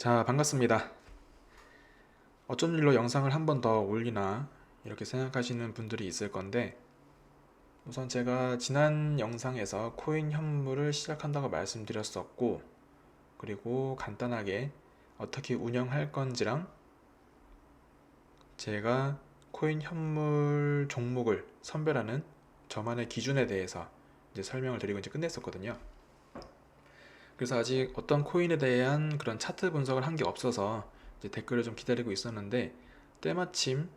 자, 반갑습니다. 어쩐 일로 영상을 한 번 더 올리나 이렇게 생각하시는 분들이 있을 건데, 우선 제가 지난 영상에서 코인 현물을 시작한다고 말씀드렸었고, 그리고 간단하게 어떻게 운영할 건지랑 제가 코인 현물 종목을 선별하는 저만의 기준에 대해서 이제 설명을 드리고 이제 끝냈었거든요. 그래서 아직 어떤 코인에 대한 그런 차트 분석을 한 게 없어서 이제 댓글을 좀 기다리고 있었는데, 때마침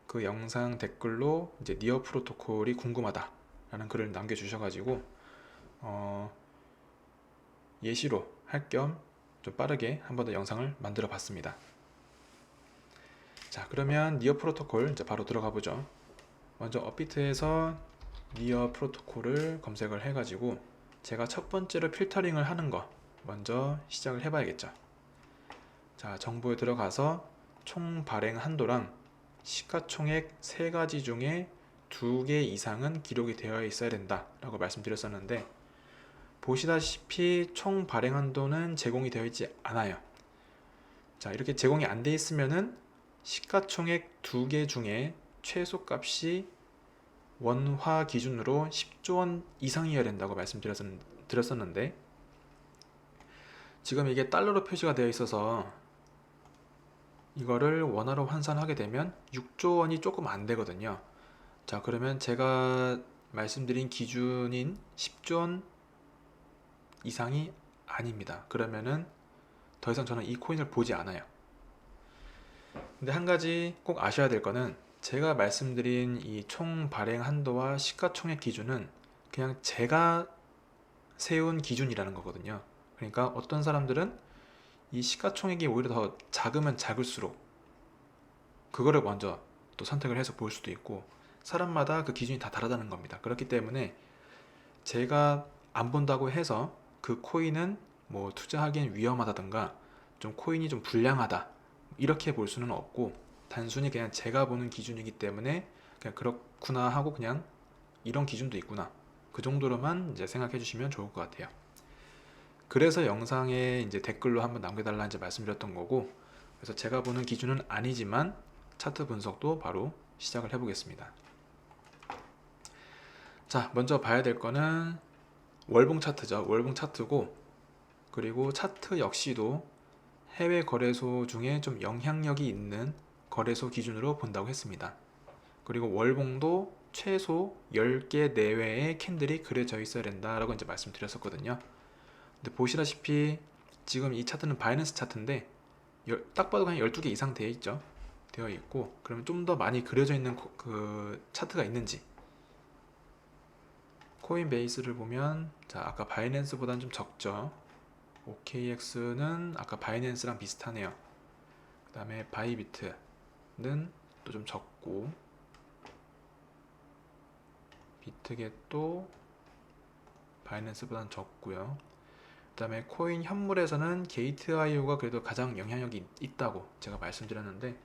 그 영상 댓글로 이제 니어 프로토콜이 궁금하다 라는 글을 남겨주셔가지고 어, 예시로 할 겸 좀 빠르게 한 번 더 영상을 만들어 봤습니다. 자, 그러면 니어 프로토콜 이제 바로 들어가 보죠. 먼저 업비트에서 니어 프로토콜을 검색을 해가지고 제가 첫 번째로 필터링을 하는 거 먼저 시작을 해봐야겠죠. 자, 정보에 들어가서 총 발행 한도랑 시가총액 3가지 중에 2개 이상은 기록이 되어 있어야 된다 라고 말씀드렸었는데, 보시다시피 총 발행 한도는 제공이 되어 있지 않아요. 자, 이렇게 제공이 안 되어 있으면은 시가총액 2개 중에 최소값이 원화 기준으로 10조 원 이상이어야 된다고 말씀드렸었는데, 지금 이게 달러로 표시가 되어 있어서 이거를 원화로 환산하게 되면 6조 원이 조금 안 되거든요. 자, 그러면 제가 말씀드린 기준인 10조 원 이상이 아닙니다. 그러면은 더 이상 저는 이 코인을 보지 않아요. 근데 한 가지 꼭 아셔야 될 거는, 제가 말씀드린 이 총 발행 한도와 시가총액 기준은 그냥 제가 세운 기준이라는 거거든요. 그러니까 어떤 사람들은 이 시가총액이 오히려 더 작으면 작을수록 그거를 먼저 또 선택을 해서 볼 수도 있고, 사람마다 그 기준이 다 다르다는 겁니다. 그렇기 때문에 제가 안 본다고 해서 그 코인은 뭐 투자하기엔 위험하다든가 좀 코인이 좀 불량하다 이렇게 볼 수는 없고, 단순히 그냥 제가 보는 기준이기 때문에 그냥 그렇구나 하고 그냥 이런 기준도 있구나 그 정도로만 이제 생각해 주시면 좋을 것 같아요. 그래서 영상에 이제 댓글로 한번 남겨달라 이제 말씀드렸던 거고, 그래서 제가 보는 기준은 아니지만 차트 분석도 바로 시작을 해보겠습니다. 자, 먼저 봐야 될 거는 월봉 차트죠. 월봉 차트고, 그리고 차트 역시도 해외 거래소 중에 좀 영향력이 있는 거래소 기준으로 본다고 했습니다. 그리고 월봉도 최소 10개 내외의 캔들이 그려져 있어야 된다라고 이제 말씀드렸었거든요. 근데 보시다시피 지금 이 차트는 바이낸스 차트인데 딱 봐도 그냥 12개 이상 되어 있고, 그러면 좀 더 많이 그려져 있는 그 차트가 있는지, 코인베이스를 보면, 자, 아까 바이낸스보다는 좀 적죠. OKX는 아까 바이낸스랑 비슷하네요. 그 다음에 바이비트는 또 좀 적고, 비트겟도 바이낸스보다는 적고요. 그 다음에 코인 현물에서는 게이트IO가 그래도 가장 영향력이 있다고 제가 말씀드렸는데,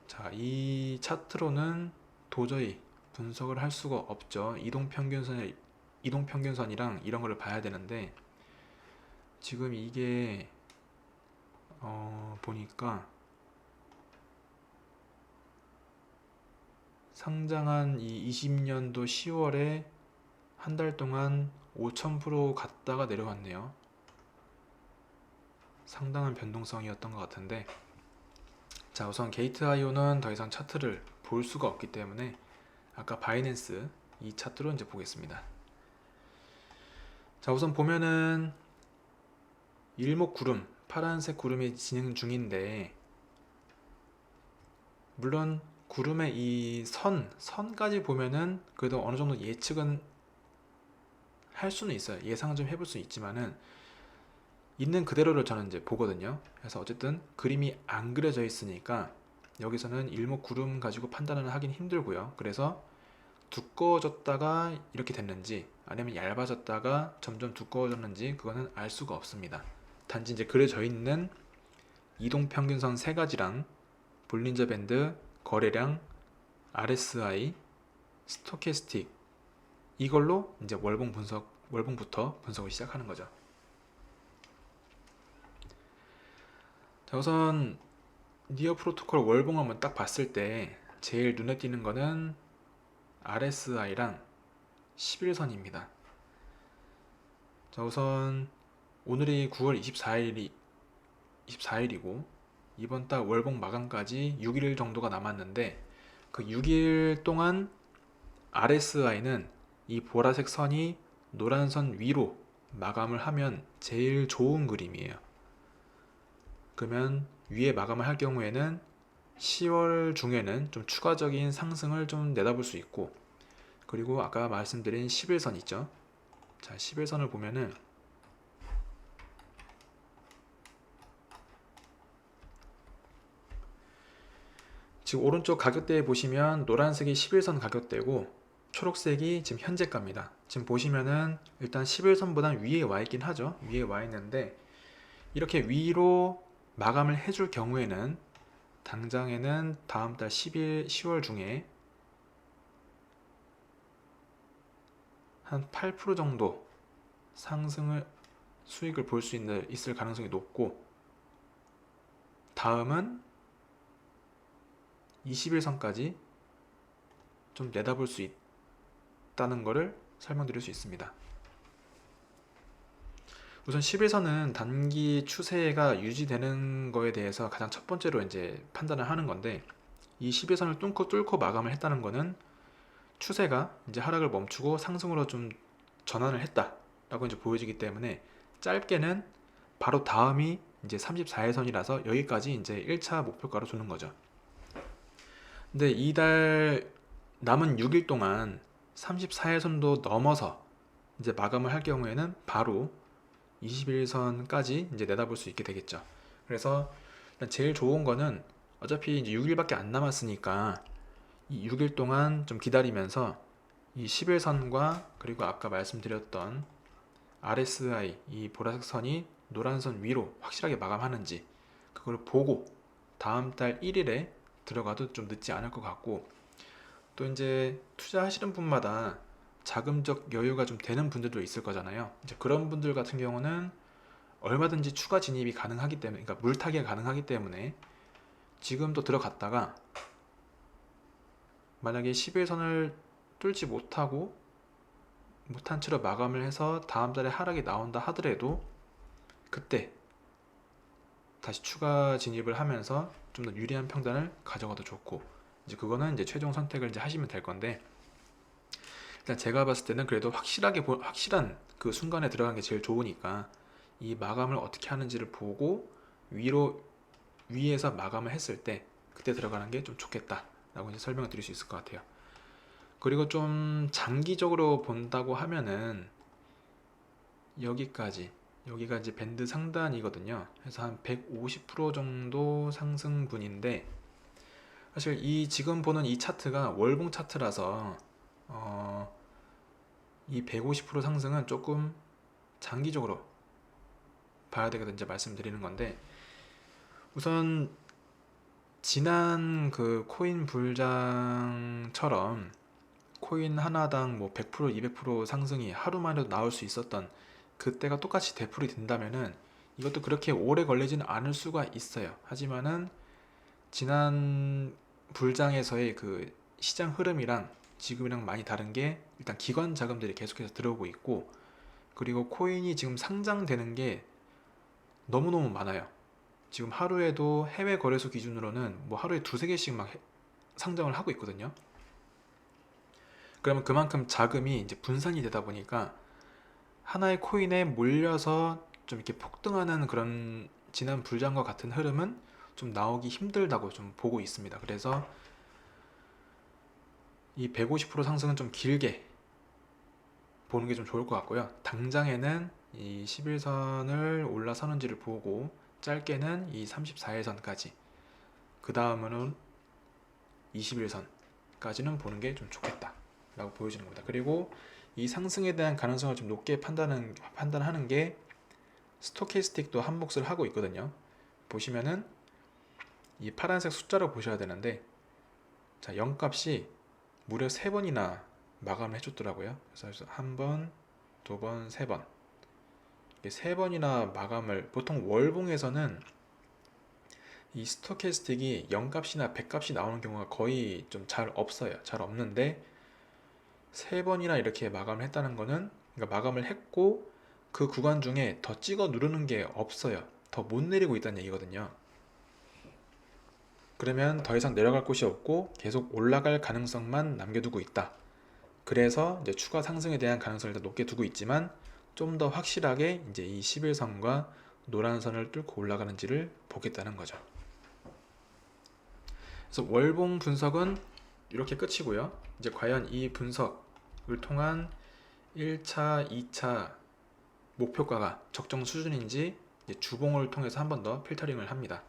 자, 이 차트로는 도저히 분석을 할 수가 없죠. 이동평균선이랑 이런 거를 봐야 되는데, 지금 이게 보니까 상장한 이 20년도 10월에 한 달 동안 5000% 갔다가 내려왔네요. 상당한 변동성이었던 것 같은데, 자, 우선 게이트IO는 더 이상 차트를 볼 수가 없기 때문에 아까 바이낸스 이 차트로 이제 보겠습니다. 자, 우선 보면은 일목구름, 파란색 구름이 진행 중인데, 물론 구름의 이 선까지 보면은 그래도 어느 정도 예측은 할 수는 있어요. 예상 좀 해볼 수 있지만은 있는 그대로를 저는 이제 보거든요. 그래서 어쨌든 그림이 안 그려져 있으니까 여기서는 일목구름 가지고 판단을 하긴 힘들고요. 그래서 두꺼워졌다가 이렇게 됐는지 아니면 얇아졌다가 점점 두꺼워졌는지 그거는 알 수가 없습니다. 단지 이제 그려져 있는 이동평균선 세 가지랑 볼린저 밴드, 거래량, RSI, 스토캐스틱, 이걸로 이제 월봉부터 분석을 시작하는 거죠. 자, 우선 니어 프로토콜 월봉 한번 딱 봤을 때 제일 눈에 띄는 거는 RSI랑 11선입니다. 자, 우선 오늘이 9월 24일이고 이번 달 월봉 마감까지 6일 정도가 남았는데 그 6일 동안 RSI는 이 보라색 선이 노란 선 위로 마감을 하면 제일 좋은 그림이에요. 그러면 위에 마감을 할 경우에는 10월 중에는 좀 추가적인 상승을 좀 내다볼 수 있고, 그리고 아까 말씀드린 11선 있죠. 자, 11선을 보면은 지금 오른쪽 가격대에 보시면 노란색이 11선 가격대고 초록색이 지금 현재가입니다. 지금 보시면은 일단 11선보다 위에 와 있긴 하죠. 위에 와 있는데 이렇게 위로 마감을 해줄 경우에는 당장에는 다음 달 10월 중에 한 8% 정도 상승을 수익을 볼 수 있을 가능성이 높고, 다음은 21선까지 좀 내다볼 수 있다는 것을 설명드릴 수 있습니다. 우선 11선은 단기 추세가 유지되는 거에 대해서 가장 첫 번째로 이제 판단을 하는 건데, 이 11선을 뚫고 마감을 했다는 거는 추세가 이제 하락을 멈추고 상승으로 좀 전환을 했다라고 이제 보여지기 때문에 짧게는 바로 다음이 이제 34회선이라서 여기까지 이제 1차 목표가로 두는 거죠. 근데 이달 남은 6일 동안 34회선도 넘어서 이제 마감을 할 경우에는 바로 21선까지 이제 내다볼 수 있게 되겠죠. 그래서 제일 좋은 거는 어차피 이제 6일밖에 안 남았으니까 이 6일 동안 좀 기다리면서 이 11선과 그리고 아까 말씀드렸던 RSI 이 보라색 선이 노란 선 위로 확실하게 마감하는지 그걸 보고 다음 달 1일에 들어가도 좀 늦지 않을 것 같고, 또 이제 투자하시는 분마다 자금적 여유가 좀 되는 분들도 있을 거잖아요. 이제 그런 분들 같은 경우는 얼마든지 추가 진입이 가능하기 때문에, 그러니까 물타기가 가능하기 때문에 지금도 들어갔다가 만약에 11선을 뚫지 못한 채로 마감을 해서 다음 달에 하락이 나온다 하더라도 그때 다시 추가 진입을 하면서 좀 더 유리한 평단을 가져가도 좋고, 이제 그거는 이제 최종 선택을 이제 하시면 될 건데, 일단 제가 봤을 때는 그래도 확실한 그 순간에 들어간 게 제일 좋으니까 이 마감을 어떻게 하는지를 보고 위에서 마감을 했을 때 그때 들어가는 게 좀 좋겠다라고 이제 설명을 드릴 수 있을 것 같아요. 그리고 좀 장기적으로 본다고 하면은 여기가 이제 밴드 상단이거든요. 그래서 한 150% 정도 상승분인데, 사실 이 지금 보는 이 차트가 월봉 차트라서 이 150% 상승은 조금 장기적으로 봐야 되거든요. 이제 말씀드리는 건데, 우선 지난 그 코인 불장처럼 코인 하나당 뭐 100%, 200% 상승이 하루 만에도 나올 수 있었던 그때가 똑같이 되풀이 된다면은 이것도 그렇게 오래 걸리지는 않을 수가 있어요. 하지만은 지난 불장에서의 그 시장 흐름이랑 지금이랑 많이 다른 게 일단 기관 자금들이 계속해서 들어오고 있고, 그리고 코인이 지금 상장되는 게 너무너무 많아요. 지금 하루에도 해외 거래소 기준으로는 뭐 하루에 두세 개씩 막 상장을 하고 있거든요. 그러면 그만큼 자금이 이제 분산이 되다 보니까 하나의 코인에 몰려서 좀 이렇게 폭등하는 그런 지난 불장과 같은 흐름은 좀 나오기 힘들다고 좀 보고 있습니다. 그래서 이 150% 상승은 좀 길게 보는 게 좀 좋을 것 같고요. 당장에는 이 11선을 올라서는지를 보고 짧게는 이 34일선까지, 그 다음은 21선까지는 보는 게 좀 좋겠다 라고 보여지는 겁니다. 그리고 이 상승에 대한 가능성을 좀 높게 판단하는 게 스토캐스틱도 한 몫을 하고 있거든요. 보시면은 이 파란색 숫자로 보셔야 되는데, 자, 0값이 무려 3번이나 마감을 해줬더라고요. 그래서 한 번, 두 번, 세 번, 이게 3번이나 마감을, 보통 월봉에서는 이 스토캐스틱이 0값이나 100값이 나오는 경우가 거의 좀 잘 없어요. 잘 없는데 세 번이나 이렇게 마감을 했다는 거는, 그러니까 마감을 했고 그 구간 중에 더 찍어 누르는 게 없어요. 더 못 내리고 있다는 얘기거든요. 그러면 더 이상 내려갈 곳이 없고 계속 올라갈 가능성만 남겨두고 있다. 그래서 이제 추가 상승에 대한 가능성을 일단 높게 두고 있지만 좀 더 확실하게 이제 이 11선과 노란 선을 뚫고 올라가는지를 보겠다는 거죠. 그래서 월봉 분석은 이렇게 끝이고요. 이제 과연 이 분석을 통한 1차, 2차 목표가가 적정 수준인지 이제 주봉을 통해서 한 번 더 필터링을 합니다.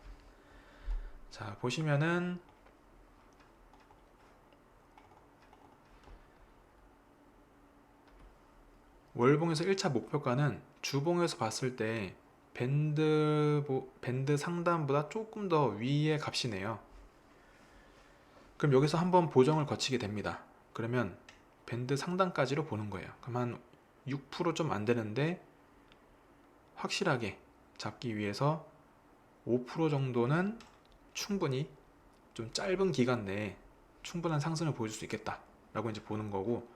자, 보시면은 월봉에서 1차 목표가는 주봉에서 봤을 때 밴드 상단보다 조금 더 위의 값이네요. 그럼 여기서 한번 보정을 거치게 됩니다. 그러면 밴드 상단까지로 보는 거예요. 그럼 한 6% 좀 안 되는데 확실하게 잡기 위해서 5% 정도는 충분히 좀 짧은 기간 내에 충분한 상승을 보여줄 수 있겠다 라고 이제 보는 거고,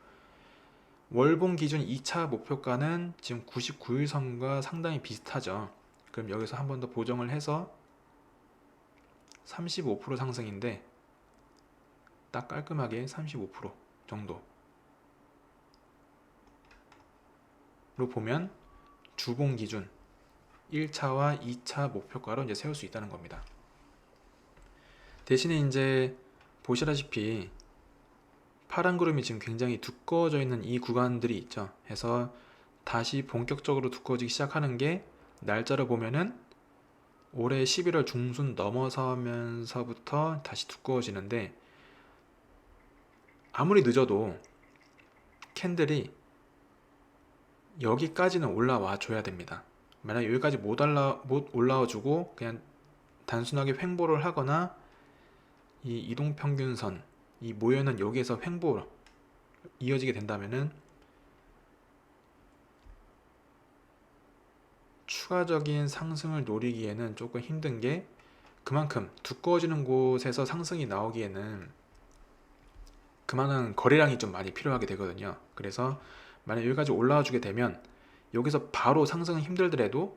월봉 기준 2차 목표가는 지금 99일선과 상당히 비슷하죠. 그럼 여기서 한 번 더 보정을 해서 35% 상승인데 딱 깔끔하게 35% 정도로 보면 주봉 기준 1차와 2차 목표가로 이제 세울 수 있다는 겁니다. 대신에 이제 보시다시피 파란 구름이 지금 굉장히 두꺼워져 있는 이 구간들이 있죠. 해서 다시 본격적으로 두꺼워지기 시작하는 게 날짜를 보면은 올해 11월 중순 넘어서면서부터 다시 두꺼워지는데, 아무리 늦어도 캔들이 여기까지는 올라와 줘야 됩니다. 만약 여기까지 못 올라와 주고 그냥 단순하게 횡보를 하거나 이 이동평균선, 이 모여있는 여기에서 횡보로 이어지게 된다면은 추가적인 상승을 노리기에는 조금 힘든 게, 그만큼 두꺼워지는 곳에서 상승이 나오기에는 그만한 거래량이 좀 많이 필요하게 되거든요. 그래서 만약 여기까지 올라와 주게 되면 여기서 바로 상승은 힘들더라도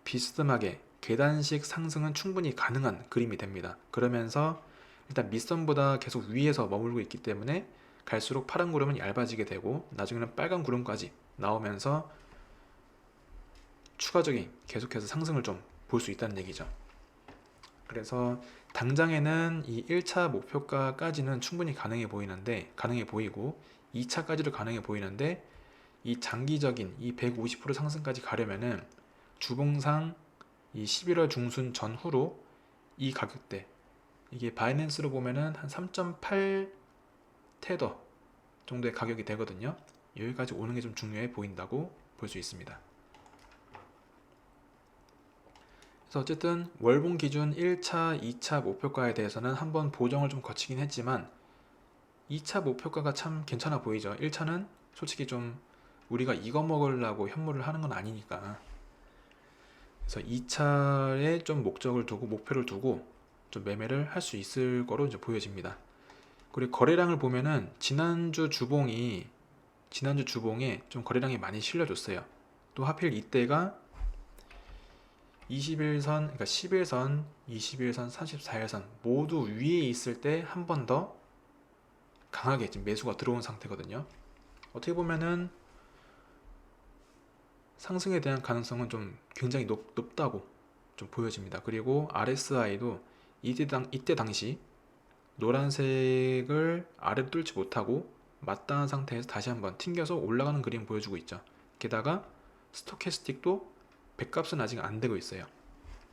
비스듬하게 계단식 상승은 충분히 가능한 그림이 됩니다. 그러면서 일단 밑선보다 계속 위에서 머물고 있기 때문에 갈수록 파란 구름은 얇아지게 되고 나중에는 빨간 구름까지 나오면서 추가적인 계속해서 상승을 좀 볼 수 있다는 얘기죠. 그래서 당장에는 이 1차 목표가까지는 충분히 가능해 보이고 2차까지도 가능해 보이는데, 이 장기적인 이 150% 상승까지 가려면은 주봉상 이 11월 중순 전후로 이 가격대, 이게 바이낸스로 보면은 한 3.8 테더 정도의 가격이 되거든요. 여기까지 오는 게 좀 중요해 보인다고 볼 수 있습니다. 그래서 어쨌든 월봉 기준 1차, 2차 목표가에 대해서는 한번 보정을 좀 거치긴 했지만 2차 목표가가 참 괜찮아 보이죠. 1차는 솔직히 좀 우리가 이거 먹으려고 현물을 하는 건 아니니까. 그래서 2차에 좀 목표를 두고 좀 매매를 할 수 있을 거로 이제 보여집니다. 그리고 거래량을 보면은 지난주 주봉에 좀 거래량이 많이 실려줬어요. 또 하필 이때가 21선, 그러니까 11선, 21선, 34일선 모두 위에 있을 때 한 번 더 강하게 지금 매수가 들어온 상태거든요. 어떻게 보면은 상승에 대한 가능성은 좀 굉장히 높다고 좀 보여집니다. 그리고 RSI도 이때 당시 노란색을 아래로 뚫지 못하고 맞닿은 상태에서 다시 한번 튕겨서 올라가는 그림 보여주고 있죠. 게다가 스토캐스틱도 100값은 아직 안 되고 있어요.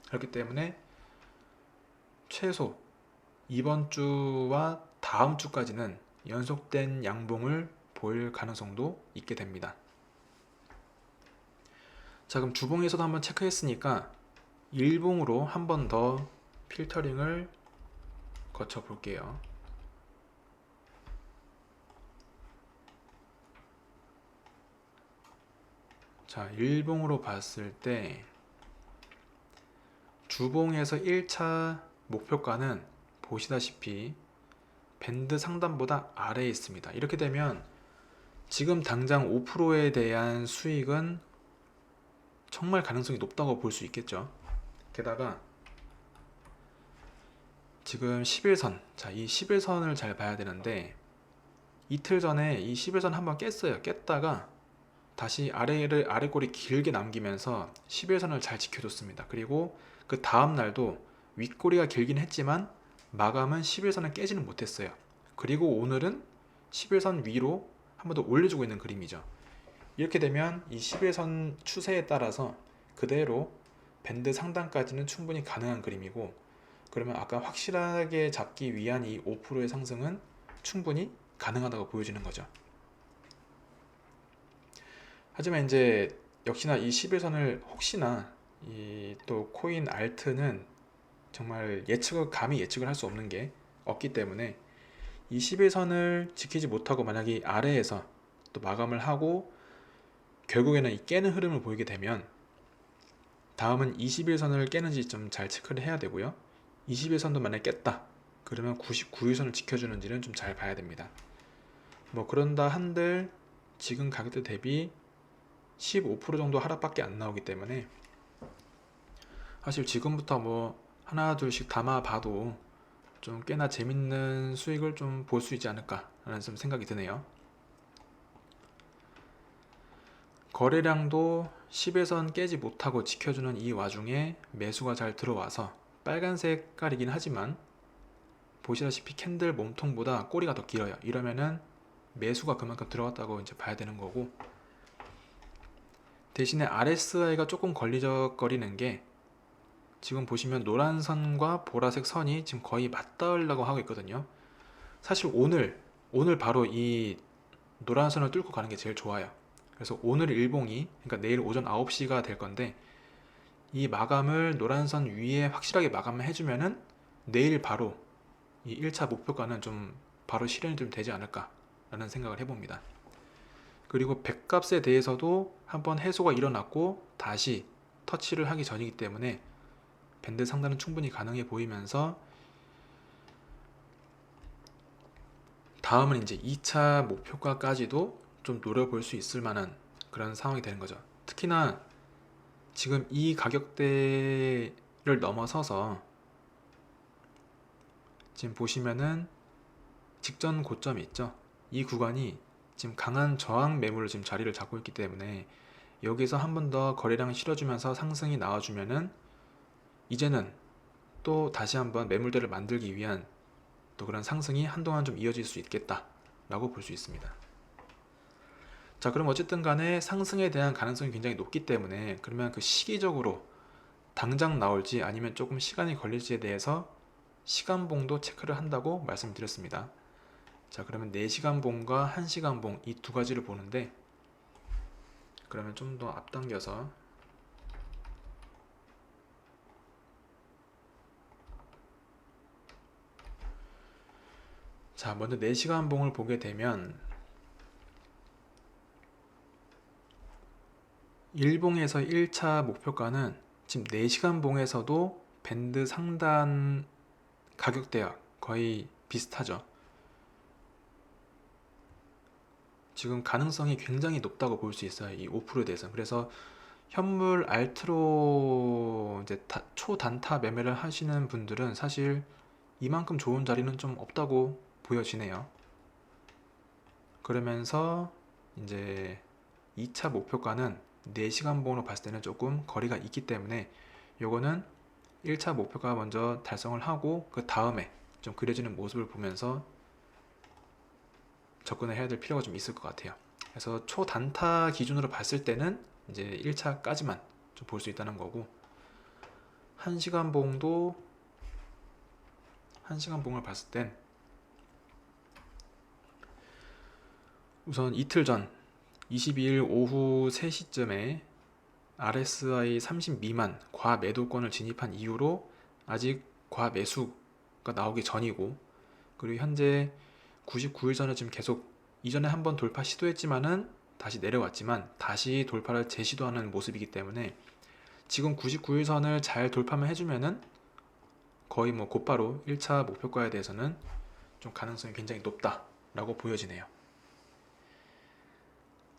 그렇기 때문에 최소 이번 주와 다음 주까지는 연속된 양봉을 보일 가능성도 있게 됩니다. 자, 그럼 주봉에서도 한번 체크했으니까 일봉으로 한 번 더 필터링을 거쳐 볼게요. 자, 일봉으로 봤을 때 주봉에서 1차 목표가는 보시다시피 밴드 상단보다 아래에 있습니다. 이렇게 되면 지금 당장 5%에 대한 수익은 정말 가능성이 높다고 볼 수 있겠죠. 게다가 지금 11선, 자, 이 11선을 잘 봐야 되는데 이틀 전에 이 11선 한번 깼어요. 깼다가 다시 아래 꼬리 길게 남기면서 11선을 잘 지켜줬습니다. 그리고 그 다음 날도 윗꼬리가 길긴 했지만 마감은 11선을 깨지는 못했어요. 그리고 오늘은 11선 위로 한 번 더 올려주고 있는 그림이죠. 이렇게 되면 이 11선 추세에 따라서 그대로 밴드 상단까지는 충분히 가능한 그림이고, 그러면 아까 확실하게 잡기 위한 이 5%의 상승은 충분히 가능하다고 보여지는 거죠. 하지만 이제 역시나 이 11선을 혹시나 이 또 코인 알트는 정말 감히 예측을 할 수 없는 게 없기 때문에 이 11선을 지키지 못하고 만약에 이 아래에서 또 마감을 하고 결국에는 이 깨는 흐름을 보이게 되면 다음은 21선을 깨는지 좀 잘 체크를 해야 되고요. 21선도 만약에 깼다 그러면 99일선을 지켜주는지는 좀 잘 봐야 됩니다. 뭐 그런다 한들 지금 가격대 대비 15% 정도 하락밖에 안 나오기 때문에 사실 지금부터 뭐 하나 둘씩 담아봐도 좀 꽤나 재밌는 수익을 좀 볼 수 있지 않을까 라는 좀 생각이 드네요. 거래량도 10에선 깨지 못하고 지켜주는 이 와중에 매수가 잘 들어와서 빨간 색깔이긴 하지만 보시다시피 캔들 몸통보다 꼬리가 더 길어요. 이러면은 매수가 그만큼 들어갔다고 이제 봐야 되는 거고, 대신에 RSI가 조금 걸리적거리는 게 지금 보시면 노란 선과 보라색 선이 지금 거의 맞닿으려고 하고 있거든요. 사실 오늘 바로 이 노란 선을 뚫고 가는 게 제일 좋아요. 그래서 오늘 일봉이, 그러니까 내일 오전 9시가 될 건데 이 마감을 노란 선 위에 확실하게 마감을 해주면은 내일 바로 이 1차 목표가는 좀 바로 실현이 좀 되지 않을까 라는 생각을 해봅니다. 그리고 백값에 대해서도 한번 해소가 일어났고 다시 터치를 하기 전이기 때문에 밴드 상단은 충분히 가능해 보이면서 다음은 이제 2차 목표가까지도 좀 노려볼 수 있을 만한 그런 상황이 되는 거죠. 특히나 지금 이 가격대를 넘어서서 지금 보시면은 직전 고점이 있죠. 이 구간이 지금 강한 저항 매물로 지금 자리를 잡고 있기 때문에 여기서 한 번 더 거래량을 실어주면서 상승이 나와주면은 이제는 또 다시 한번 매물대를 만들기 위한 또 그런 상승이 한동안 좀 이어질 수 있겠다 라고 볼 수 있습니다. 자, 그럼 어쨌든 간에 상승에 대한 가능성이 굉장히 높기 때문에 그러면 그 시기적으로 당장 나올지 아니면 조금 시간이 걸릴지에 대해서 시간봉도 체크를 한다고 말씀드렸습니다. 자, 그러면 4시간 봉과 1시간 봉 이 두 가지를 보는데, 그러면 좀 더 앞당겨서 자, 먼저 4시간 봉을 보게 되면 일봉에서 1차 목표가는 지금 4시간 봉에서도 밴드 상단 가격대와 거의 비슷하죠. 지금 가능성이 굉장히 높다고 볼 수 있어요. 이 5%에 대해서. 그래서 현물 알트로 이제 초단타 매매를 하시는 분들은 사실 이만큼 좋은 자리는 좀 없다고 보여지네요. 그러면서 이제 2차 목표가는 4시간 봉으로 봤을 때는 조금 거리가 있기 때문에 요거는 1차 목표가 먼저 달성을 하고 그 다음에 좀 그려지는 모습을 보면서 접근을 해야 될 필요가 좀 있을 것 같아요. 그래서 초단타 기준으로 봤을 때는 이제 1차까지만 좀 볼 수 있다는 거고, 1시간 봉도 1시간 봉을 봤을 땐 우선 이틀 전 22일 오후 3시쯤에 RSI 30 미만 과매도권을 진입한 이후로 아직 과매수가 나오기 전이고, 그리고 현재 99일선을 지금 계속 이전에 한번 돌파 시도했지만은 다시 내려왔지만 다시 돌파를 재시도하는 모습이기 때문에 지금 99일선을 잘 돌파만 해주면은 거의 뭐 곧바로 1차 목표가에 대해서는 좀 가능성이 굉장히 높다라고 보여지네요.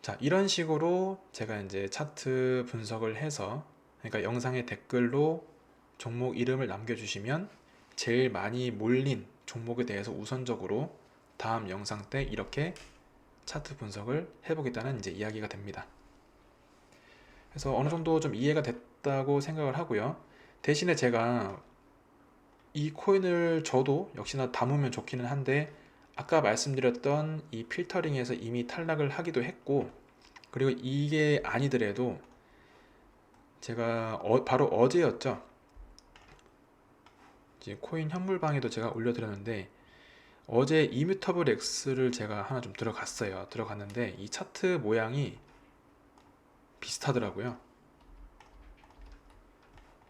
자, 이런 식으로 제가 이제 차트 분석을 해서, 그러니까 영상의 댓글로 종목 이름을 남겨주시면 제일 많이 몰린 종목에 대해서 우선적으로 다음 영상 때 이렇게 차트 분석을 해보겠다는 이제 이야기가 됩니다. 그래서 어느 정도 좀 이해가 됐다고 생각을 하고요. 대신에 제가 이 코인을 저도 역시나 담으면 좋기는 한데, 아까 말씀드렸던 이 필터링에서 이미 탈락을 하기도 했고, 그리고 이게 아니더라도 제가 바로 어제였죠. 이제 코인 현물방에도 제가 올려드렸는데, 어제 이뮤터블 X를 제가 하나 좀 들어갔는데 이 차트 모양이 비슷하더라고요.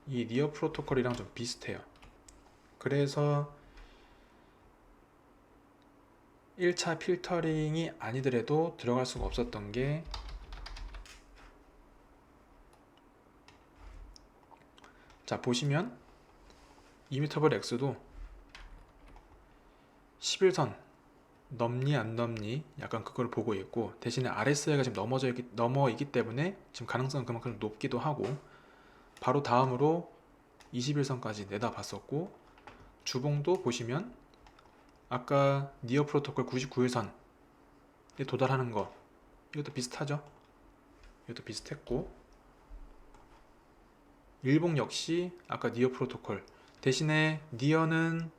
이 니어 프로토콜이랑 좀 비슷해요. 그래서 1차 필터링이 아니더라도 들어갈 수가 없었던 게, 자 보시면 이뮤터블 X도 11선 넘니 안 넘니 약간 그걸 보고 있고, 대신에 RSI가 지금 넘어 있기 때문에 지금 가능성은 그만큼 높기도 하고, 바로 다음으로 21선까지 내다봤었고, 주봉도 보시면 아까 니어 프로토콜 99일선에 도달하는 거, 이것도 비슷하죠. 이것도 비슷했고, 일봉 역시 아까 니어 프로토콜, 대신에 니어는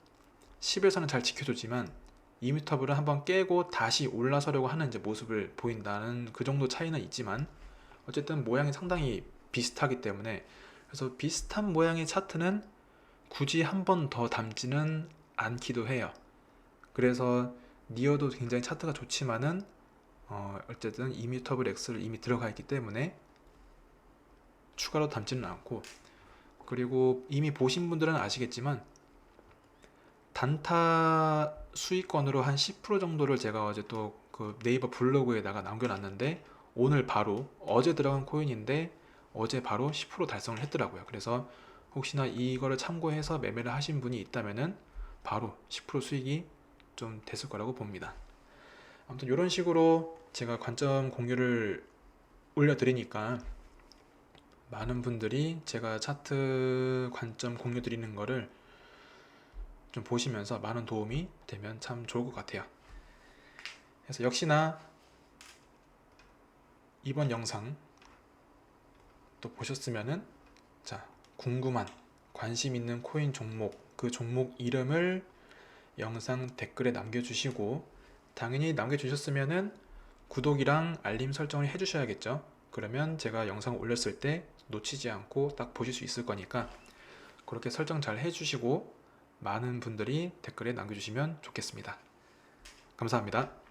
11선은 잘 지켜줬지만 이뮤터블은 한번 깨고 다시 올라서려고 하는 이제 모습을 보인다는 그 정도 차이는 있지만, 어쨌든 모양이 상당히 비슷하기 때문에, 그래서 비슷한 모양의 차트는 굳이 한 번 더 담지는 않기도 해요. 그래서 니어도 굉장히 차트가 좋지만은 어쨌든 이뮤터블 X를 이미 들어가 있기 때문에 추가로 담지는 않고, 그리고 이미 보신 분들은 아시겠지만 단타 수익권으로 한 10% 정도를 제가 어제 또 그 네이버 블로그에다가 남겨놨는데, 오늘 바로 어제 들어간 코인인데 어제 바로 10% 달성을 했더라고요. 그래서 혹시나 이거를 참고해서 매매를 하신 분이 있다면은 바로 10% 수익이 좀 됐을 거라고 봅니다. 아무튼 이런 식으로 제가 관점 공유를 올려드리니까 많은 분들이 제가 차트 관점 공유 드리는 거를 좀 보시면서 많은 도움이 되면 참 좋을 것 같아요. 그래서 역시나 이번 영상 또 보셨으면은, 자, 궁금한 관심 있는 코인 종목, 그 종목 이름을 영상 댓글에 남겨주시고, 당연히 남겨주셨으면은 구독이랑 알림 설정을 해주셔야겠죠. 그러면 제가 영상을 올렸을 때 놓치지 않고 딱 보실 수 있을 거니까 그렇게 설정 잘 해주시고 많은 분들이 댓글에 남겨주시면 좋겠습니다. 감사합니다.